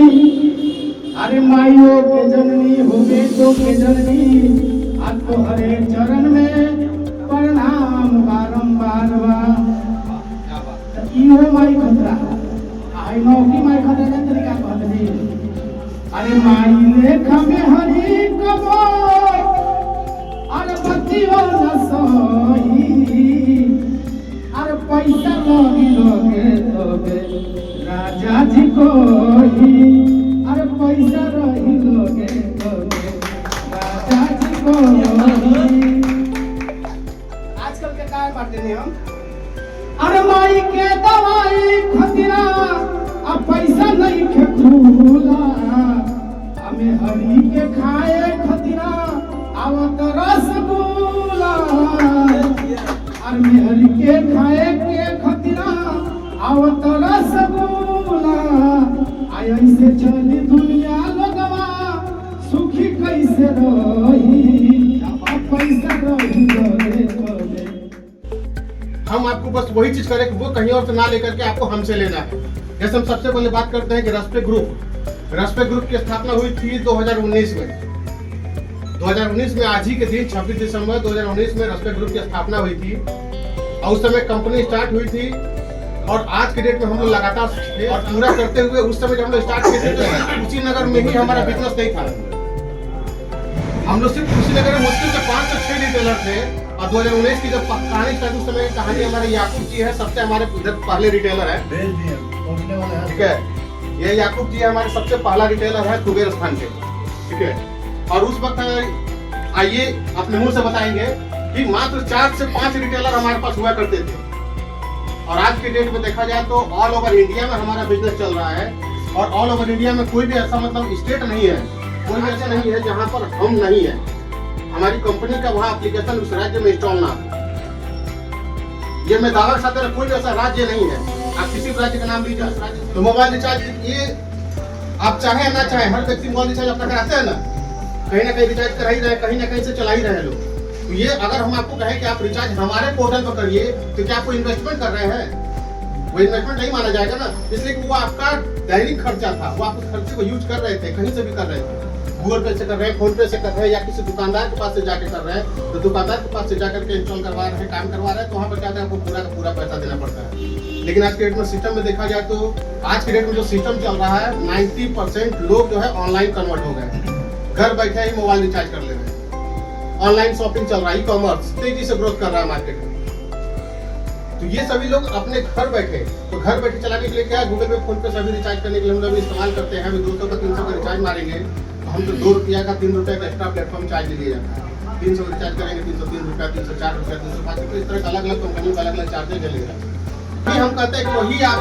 अरे माइयों के जननी हो बेटों के जननी, आज तो हरे चरण में प्रणाम बारंबार बा। इहो माई खतरा आई नौकी माई खतरा का तरीका कहत जी। अरे माई लेखा में हरी कबो अरे बच्चियों न सही, अरे पैसा लगी लोगे तोगे राजा जी को ही, अरे पैसा रही लोगे तोगे राजा जी को ही। आजकल के काय बातें नहीं हम, अरे माई के दवाई खतरा अब पैसा नहीं के खूला, हमें हरी के खाए खतरा आवत रसगुल्ला, और मेहरी के खाए के खतरा आवत रसगुल्ला। ऐसे चली दुनिया लोगवा सुखी कैसे रही, पैसा रही लोगे। हम आपको बस वही चीज करें कि वो कहीं और से ना लेकर के आपको हमसे लेना है। जैसे हम सबसे पहले बात करते हैं कि रस्पे ग्रुप की स्थापना हुई थी 2019 में। 2019 में आज ही के दिन 26 दिसंबर 2019 में रस्पे ग्रुप की स्थापना हुई थी और उस समय कंपनी स्टार्ट हुई थी। और आज के डेट में हम लोग लगातार और पूरा करते हुए उस समय जब हम लोग स्टार्ट किए थे तो कुशीनगर में ही हमारा बिजनेस नहीं था। हम लोग सिर्फ कुशीनगर में मुश्किल से 5 से 6 रिटेलर थे। और 2019 की जब कहानी स्टार्ट उस समय कहानी हमारे याकूब जी है, सबसे हमारे पहले रिटेलर है, ठीक है। ये याकूब जी हमारे सबसे पहला रिटेलर है कुबेर स्थान के, ठीक है। और उस वक्त आइए अपने मुंह से बताएंगे कि मात्र 4 से 5 रिटेलर हमारे पास हुआ करते थे। और आज के डेट में देखा जाए तो ऑल ओवर इंडिया में हमारा बिजनेस चल रहा है। और ऑल ओवर इंडिया में कोई भी ऐसा मतलब स्टेट नहीं है, कोई भी ऐसा नहीं है जहाँ पर हम नहीं है, हमारी कंपनी का वहाँ एप्लीकेशन उस राज्य में इंस्टॉल ना हो। ये मैं दावा के साथ कोई भी ऐसा राज्य नहीं है। आप किसी भी राज्य का नाम लीजिए तो मोबाइल रिचार्ज ये आप चाहे ना चाहे हर व्यक्ति मोबाइल रिचार्ज अपना कराते हैं ना, कहीं ना कहीं रिचार्ज करा ही रहे, कहीं ना कहीं से चला ही रहे लोग। तो ये अगर हम आपको कहें कि आप रिचार्ज हमारे पोर्टल पर करिए तो क्या आपको इन्वेस्टमेंट कर रहे हैं? वो इन्वेस्टमेंट नहीं माना जाएगा ना, इसलिए कि वो आपका दैनिक खर्चा था, वो आप उस खर्चे को यूज कर रहे थे, कहीं से भी कर रहे थे, गूगल पे से कर रहे हैं, फोन पे से कर रहे हैं, या किसी दुकानदार के पास से जाके कर रहे हैं। तो दुकानदार के पास से जाकर के इंस्टॉल करवा रहे हैं, काम करवा रहे हैं, तो वहाँ पर क्या है आपको पूरा का पूरा पैसा देना पड़ता है। लेकिन आज के डेट में सिस्टम में देखा जाए तो आज के डेट में जो सिस्टम चल रहा है 90% लोग जो है ऑनलाइन कन्वर्ट हो गए, घर बैठे ही मोबाइल रिचार्ज कर ले रहे हैं। ऑनलाइन शॉपिंग चल रहा है, ई कॉमर्स तेजी से ग्रोथ कर रहा है मार्केट में। तो ये सभी लोग अपने घर बैठे चलाने के लिए क्या है, गूगल पे, फोन पे सभी रिचार्ज करने के लिए हम लोग इस्तेमाल करते हैं। हमें 200 का 300 का रिचार्ज मारेंगे तो हम तो 2 रुपया का 3 रुपये का एक्स्ट्रा प्लेटफॉर्म चार्ज ले लिया जाता है। 300 रिचार्ज करेंगे 303 रुपया, 304 रुपया, 305 रुपया, इस तरह का अलग अलग कंपनियों का अलग अलग चार्जेज लगेगा। हम कहते हैं कि वही आप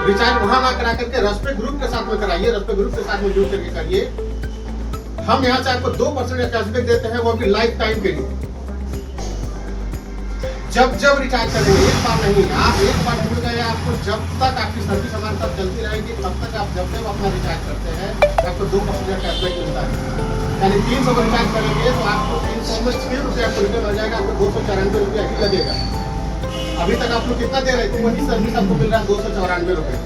रिचार्ज वहां ना करा करके रस्पे ग्रुप के साथ में कराइए, रस्पे ग्रुप के साथ में जुड़ करके करिए। हम यहाँ से आपको 2% का कैशबैक देते हैं, वो भी लाइफ टाइम के लिए। जब रिचार्ज करेंगे, एक बार नहीं, आप एक बार जुड़ गए, आपको जब तक आपकी सर्विस हमारे साथ चलती रहेगी तब तक आप जब अपना रिचार्ज करते हैं आपको 2% का कैशबैक मिलता है। यानी 300 का रिचार्ज करेंगे तो आपको 300 में 6 रुपये आपको रिटर्न हो जाएगा, आपको 294 रुपया ही लगेगा। अभी तक आप लोग कितना दे रहे थे, वही सर्विस आपको मिल रहा है 294 रुपये।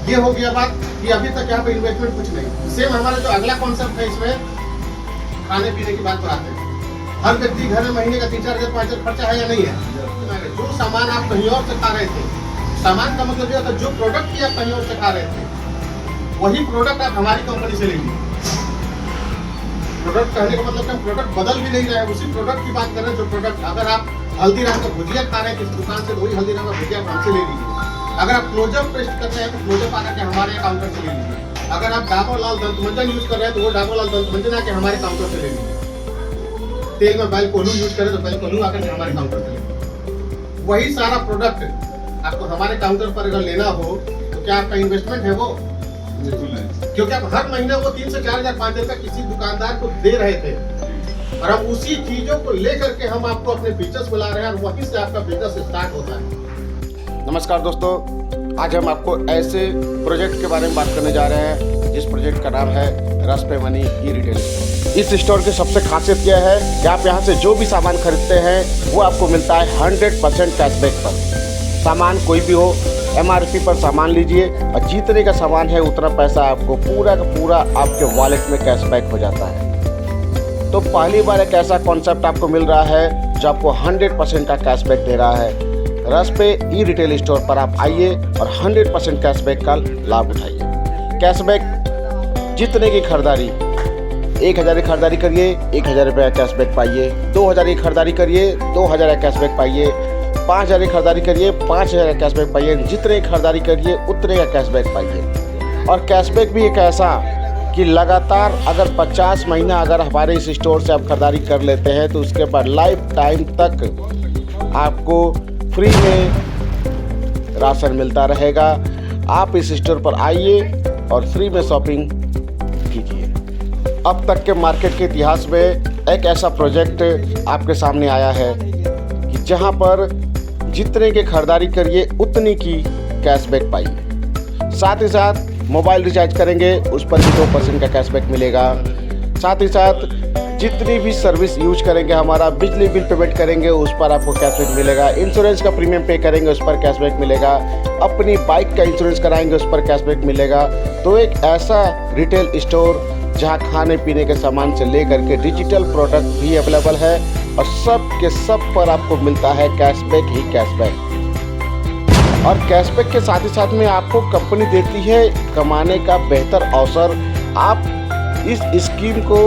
ये हो गया बात कि अभी तक यहाँ पे इन्वेस्टमेंट कुछ नहीं। सेम हमारा जो अगला कॉन्सेप्ट है इसमें खाने पीने की बात पर आते हैं। हर व्यक्ति घर में महीने का 3-4 हजार 5 हजार खर्चा है या नहीं है? जो सामान आप कहीं और से खा रहे थे, सामान का मतलब यह था जो प्रोडक्ट की आप कहीं और से खा रहे थे वही प्रोडक्ट आप हमारी कंपनी से लेंगे। प्रोडक्ट कहने का मतलब हम प्रोडक्ट बदल भी नहीं रहे, उसी प्रोडक्ट की बात कर रहे हैं। जो प्रोडक्ट अगर आप हल्दीराम का भुजिया खा रहे हैं किसी दुकान से, तो वही हल्दीराम का भुजिया हमसे ले लीजिए। अगर आप क्लोजअप पेस्ट करते हैं तो क्लोजअप आकर के हमारे काउंटर से ले लीजिए। अगर आप डाबर लाल दंतमंजन यूज कर रहे हैं तो वो डाबर लाल दंतमंजन आके हमारे काउंटर से ले लीजिए। तेल में बैल कोल्हू यूज करें तो बैल कोल्हू आकर के हमारे काउंटर से ले लीजिए। वही सारा प्रोडक्ट आपको हमारे काउंटर पर अगर लेना हो तो क्या आपका इन्वेस्टमेंट है वो? क्योंकि आप हर महीने वो 3 से 4 हजार 5 हजार का किसी दुकानदार को दे रहे थे और हम उसी चीजों को लेकर के हम आपको अपने बिजनेस बुला रहे हैं और वहीं से आपका बिजनेस स्टार्ट होता है। नमस्कार दोस्तों, आज हम आपको ऐसे प्रोजेक्ट के बारे में बात करने जा रहे हैं जिस प्रोजेक्ट का नाम है रस्पे मनी ई रिटेल स्टोर। इस स्टोर की सबसे खासियत यह है कि आप यहाँ से जो भी सामान खरीदते हैं वो आपको मिलता है 100% कैशबैक पर। सामान कोई भी हो, MRP पर सामान लीजिए और जितने का सामान है उतना पैसा आपको पूरा का पूरा आपके वॉलेट में कैशबैक हो जाता है। तो पहली बार एक ऐसा कॉन्सेप्ट आपको मिल रहा है जो आपको 100% का कैशबैक दे रहा है। रसपे ई रिटेल स्टोर पर आप आइए और 100% कैशबैक का लाभ उठाइए। कैशबैक जितने की खरीदारी, 1000 की खरीदारी करिए 1000 रुपये का कैशबैक पाइए, 2000 की खरीदारी करिए 2000 का कैशबैक पाइए, 5000 की खरीदारी करिए 5000 का कैशबैक पाइए। जितने की खरीदारी करिए उतने का कैशबैक पाइए। और कैशबैक भी एक ऐसा कि लगातार अगर 50 महीना अगर हमारे इस स्टोर से आप खरीदारी कर लेते हैं तो उसके बाद लाइफ टाइम तक आपको फ्री में राशन मिलता रहेगा। आप इस स्टोर पर आइए और फ्री में शॉपिंग कीजिए। अब तक के मार्केट के इतिहास में एक ऐसा प्रोजेक्ट आपके सामने आया है कि जहां पर जितने की खरीदारी करिए उतनी की कैशबैक पाइए। साथ ही साथ मोबाइल रिचार्ज करेंगे उस पर भी 2% का कैशबैक मिलेगा। साथ ही साथ जितनी भी सर्विस यूज करेंगे, हमारा बिजली बिल पेमेंट करेंगे उस पर आपको कैशबैक मिलेगा। इंश्योरेंस का प्रीमियम पे करेंगे उस पर कैशबैक मिलेगा। अपनी बाइक का इंश्योरेंस कराएंगे उस पर कैशबैक मिलेगा। तो एक ऐसा रिटेल स्टोर जहां खाने पीने के सामान से लेकर के डिजिटल प्रोडक्ट भी अवेलेबल है और सब के सब पर आपको मिलता है कैशबैक ही कैशबैक। और कैशबैक के साथ ही साथ में आपको कंपनी देती है कमाने का बेहतर अवसर। आप इस स्कीम को,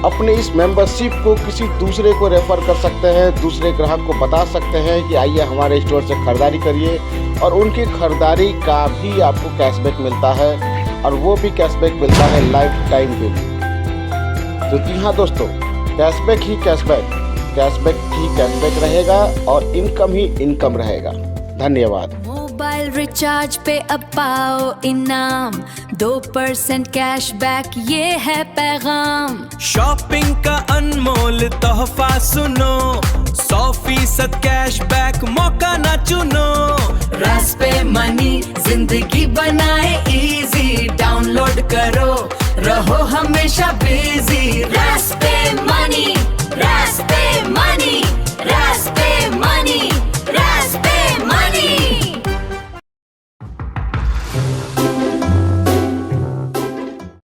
अपने इस मेंबरशिप को किसी दूसरे को रेफर कर सकते हैं, दूसरे ग्राहक को बता सकते हैं कि आइए हमारे स्टोर से खरीदारी करिए और उनकी खरीदारी का भी आपको कैशबैक मिलता है और वो भी कैशबैक मिलता है लाइफ टाइम के लिए। तो जी हाँ दोस्तों, कैशबैक ही कैशबैक, कैशबैक ही कैशबैक रहेगा और इनकम ही इनकम रहेगा। धन्यवाद। मोबाइल रिचार्ज पे अब पाओ इनाम, 2% कैशबैक ये है पैगाम। शॉपिंग का अनमोल तोहफा सुनो, 100% कैशबैक मौका ना चुनो। रसपे मनी जिंदगी बनाए इजी, डाउनलोड करो रहो हमेशा बिजी।